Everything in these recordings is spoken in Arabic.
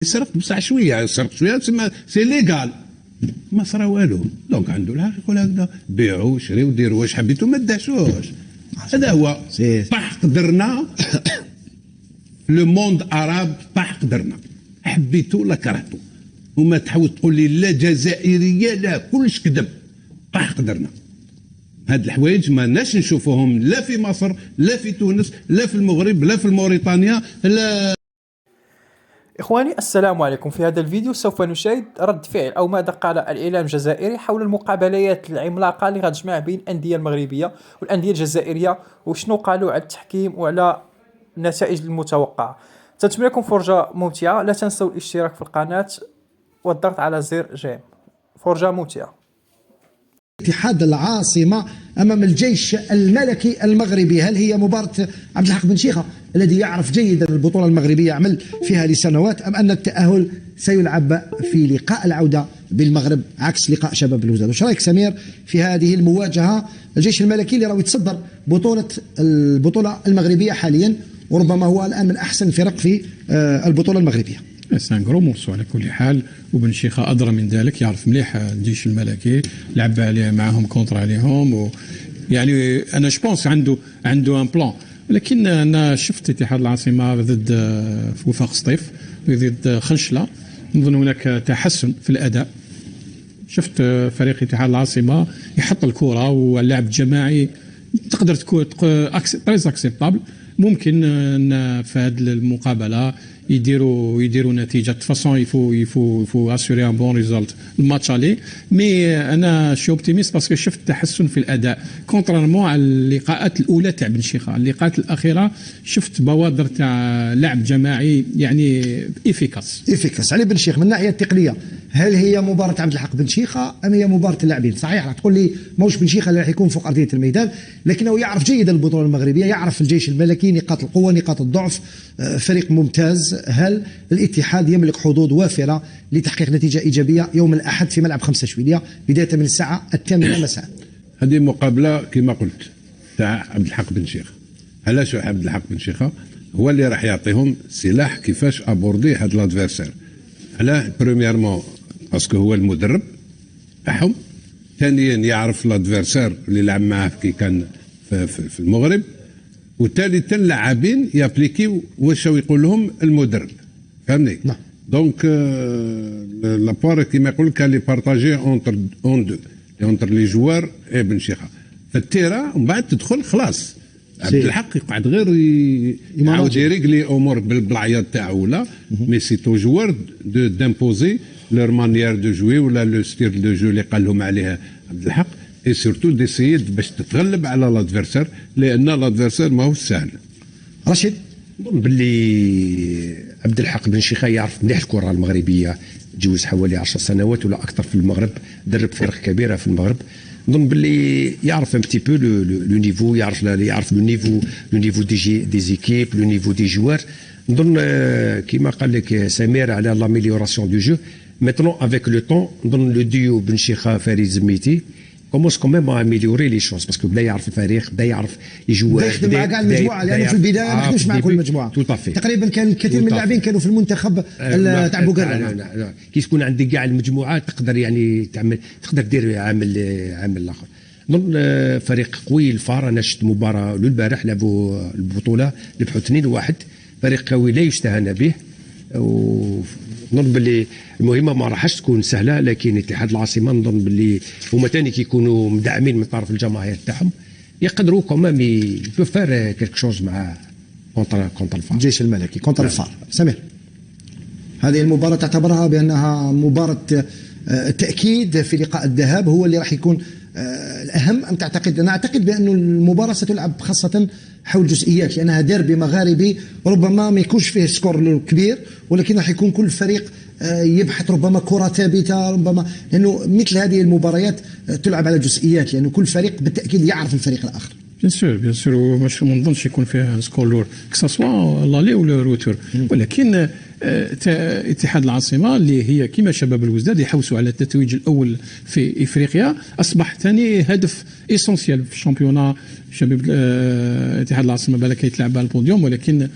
سرقت بصح شويه، سرقت شويه تسمى سي ليغال، ما صرا والو. دونك عنده الحق يقول هكذا بيعوا شريوا ديروا واش حبيتوا ما دهشوش. هذا هو طاح قدرنا. لو موند عرب طاح قدرنا، حبيتوا ولا كرهتوا، وما تحاول تقول لي لا جزائريه لا كلش كذب. طاح قدرنا. هاد الحوايج ما ناش نشوفوهم لا في مصر لا في تونس لا في المغرب لا في موريتانيا لا. إخواني السلام عليكم. في هذا الفيديو سوف نشاهد رد فعل أو ماذا قال الإعلام الجزائري حول المقابلات العملاقة اللي غتجمع بين الأندية المغربية والأندية الجزائرية، وشنو قالوا على التحكيم وعلى النتائج المتوقعة. تتمنى لكم فرجة ممتعة، لا تنسوا الاشتراك في القناة والضغط على زر جيم. فرجة ممتعة. اتحاد العاصمة أمام الجيش الملكي المغربي. هل هي مباراة عبد الحق بن شيخة الذي يعرف جيدا البطولة المغربية عمل فيها لسنوات، أم أن التأهل سيلعب في لقاء العودة بالمغرب عكس لقاء شباب بلوزداد؟ وش رأيك سمير في هذه المواجهة؟ الجيش الملكي اللي راه يتصدر البطولة المغربية حاليا، وربما هو الآن من أحسن الفرق في البطولة المغربية. سان غرو مورسو على كل حال، وبن شيخة أدرى من ذلك، يعرف مليح الجيش الملكي، لعب عليه معهم كونتر عليهم، يعني أنا جوبونس عنده ان بلان. لكن أنا شفت اتحاد العاصمة ضد وفاق سطيف ضد خنشلة، نظن هناك تحسن في الأداء. شفت فريق اتحاد العاصمة يحط الكرة واللعب الجماعي تقدر تكون تريز اكسبتابل. ممكن في هذه المقابله يديروا نتيجه فاصون يفو اسوري ان بون ريزولت الماتش عليه. مي انا شو اوبتيميست باسكو شفت تحسن في الاداء كونترالمون على اللقاءات الاولى تاع بن شيخة. اللقاءات الاخيره شفت بوادر تاع لعب جماعي يعني افيكاس علي بن شيخ. من الناحيه التقنيه هل هي مباراه عبد الحق بن شيخة ام هي مباراه اللاعبين؟ صحيح راح تقول لي موش بن شيخة اللي راح يكون فوق ارضيه الميدان، لكنه يعرف جيدا البطوله المغربيه، يعرف الجيش الملكي نقاط القوه نقاط الضعف، فريق ممتاز. هل الاتحاد يملك حظوظ وافره لتحقيق نتيجه ايجابيه يوم الاحد في ملعب 5 شويليه بدايه من الساعه 8 مساء؟ هذه مقابله كما قلت تاع عبد الحق بن شيخة. علاش عبد الحق بن شيخة هو اللي راح يعطيهم سلاح كيفاش ابوردي هذا لادفيرسير. علاه بريميرمون باسكو هو المدرب تاعهم، ثانيا يعرف لادفيرسير اللي لعب معاه كي كان في المغرب، وثالثا اللاعبين يابليكيو واش يقول لهم المدرب، فهمني؟ نعم. دونك لابوار كيما يقول كان لي بارطاجي اونتر لي جوار اي بن شيخة في التيرا، ومن بعد تدخل خلاص عبد الحق يقعد غير يعاود يريغلي امور بالعياط تاعو ولا مي سي تو جوار دامبوزي لور مانيير دو جوي ولا لو ستيل دو جو اللي قال لهم عليها عبد الحق، اي سورتو ديسيد باش تتغلب على لادفيرسير، لان لادفيرسير ماهوش سهل. رشيد، نظن باللي عبد الحق بن شيخة يعرف مليح الكره المغربيه، تجوز حوالي 10 سنوات ولا اكثر في المغرب، درب فرق كبيره في المغرب. نظن باللي يعرف ان بتي بو لو نيفو، يعرف لو نيفو دي زيكيب، لو نيفو دي جوار. نظن كيما قال لك سمير على لاميليوراسيون دو جو ميتنون افيك لو طون. نظن لو ديو بن شيخة فريد زميتي كومونس كوميم ا اميليوري لي شونس، باسكو بدا يعرف الفريق، بدا يعرف يجوا، يخدم مع كاع المجموعه، لانه في البدايه ما خدمش مع كل المجموعه. تقريبا كان كثير من اللاعبين كانوا في المنتخب تاع بوغانا. كي تكون عندك كاع المجموعات تقدر يعني تعمل، تقدر دير عامل اخر. نظن فريق قوي. الفار انا شفت مباراه البارح لعبوا البطوله ربحوا 2-1، فريق قوي لا يستهان به. نظن باللي المهمه ما راحش تكون سهله، لكن اتحاد العاصمه نظن باللي هما ثاني كيكونوا مدعمين من طرف الجماهير تاعهم، يقدروا كمان يفار كيلك شوز مع كونتر الفار، الجيش الملكي كونتر الفار. سمير، هذه المباراه تعتبرها بانها مباراه تاكيد في لقاء الذهاب هو اللي راح يكون الأهم، أم تعتقد؟ أنا أعتقد بأن المباراة ستلعب خاصة حول جزئيات، لأنها ديربي مغاربي، ربما ما يكونش فيه سكور كبير، ولكن راح يكون كل فريق يبحث ربما كرة ثابتة، ربما لأنه مثل هذه المباريات تلعب على جزئيات، لأنه كل فريق بالتأكيد يعرف الفريق الآخر. بيان سور وماش ما نظنش يكون فيها سكور لور كساسوا لالي ولا روتور، ولكن اتحاد العاصمه اللي هي كما شباب الوزداد يحوسوا على التتويج الاول في افريقيا، اصبح ثاني هدف اسونسيال في الشامبيونا. شباب اتحاد العاصمه بالك يتلعب على البوديوم، ولكن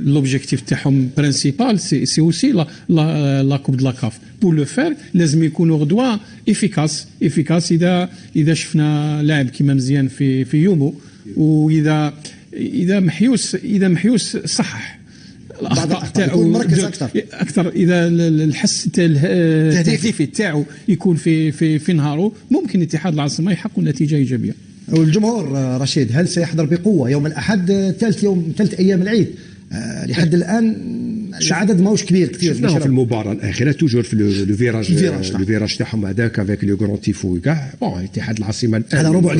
لوبجيكتيف تاعهم برينسيبال سي اوسي لا كوب دو لا كاف بور لو فير لازم يكونوا غدوه افيكاس اذا شفنا لاعب كيما مزيان في يومه، واذا محيوس صحح الاخطاء تاعو مركز اكثر اذا الحس التهديفي تاعو يكون في نهاره، ممكن اتحاد العاصمه يحقق نتيجه ايجابيه. والجمهور رشيد هل سيحضر بقوه يوم الاحد ثالث ايام العيد؟ لحد الان العدد ماهوش كبير شفناهم في المباراه الاخيره توجور في لو فيراج تاعهم هذاك افيك لو غران تيفو كاع بون اتحاد العاصمه هذا ربع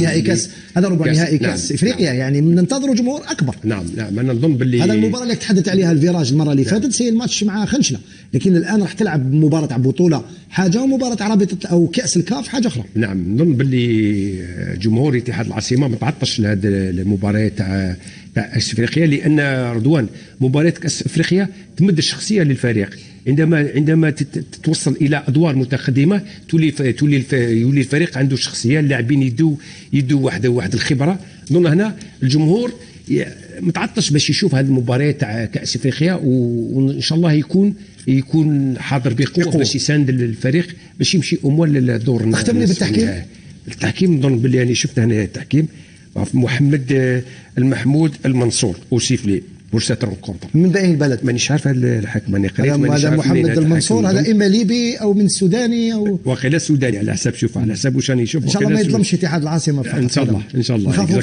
نهائي كاس افريقيا، يعني ننتظروا جمهور اكبر. نعم انا نظن باللي هذا المباراه اللي تحدثت عليها الفيراج المره اللي فاتت هي الماتش مع خنشله، لكن الان راح تلعب مباراه على بطوله حاجه ومباراه على رابطه او كاس الكاف حاجه اخرى. نعم نظن باللي جمهور اتحاد العاصمه ما تعطش لهذه المباريات تاع كاس افريقيا، لان رضوان مباراه كاس افريقيا تمد الشخصيه للفريق، عندما تتوصل الى ادوار متقدمه يولي الفريق عنده شخصيه، اللاعبين يدوا واحد الخبره. نظن هنا الجمهور متعطش باش يشوف هذه المباريات تاع كاس افريقيا، وان شاء الله يكون حاضر بقوه باش يساند الفريق باش يمشي امور للدور. اختمني بالتحكيم. التحكيم نظن باللي يعني شفت هنا التحكيم محمد المحمود المنصور وسيفلي بور سيت رونكونتر. من اي بلد؟ مانيش عارف الحكم، ماني قريت. هذا محمد المنصور هذا اما ليبي او من سوداني او وقيلا سوداني على حسب، شوف على حسب واش راني نشوف. ان شاء الله ما يظلمش اتحاد العاصمه. ان شاء الله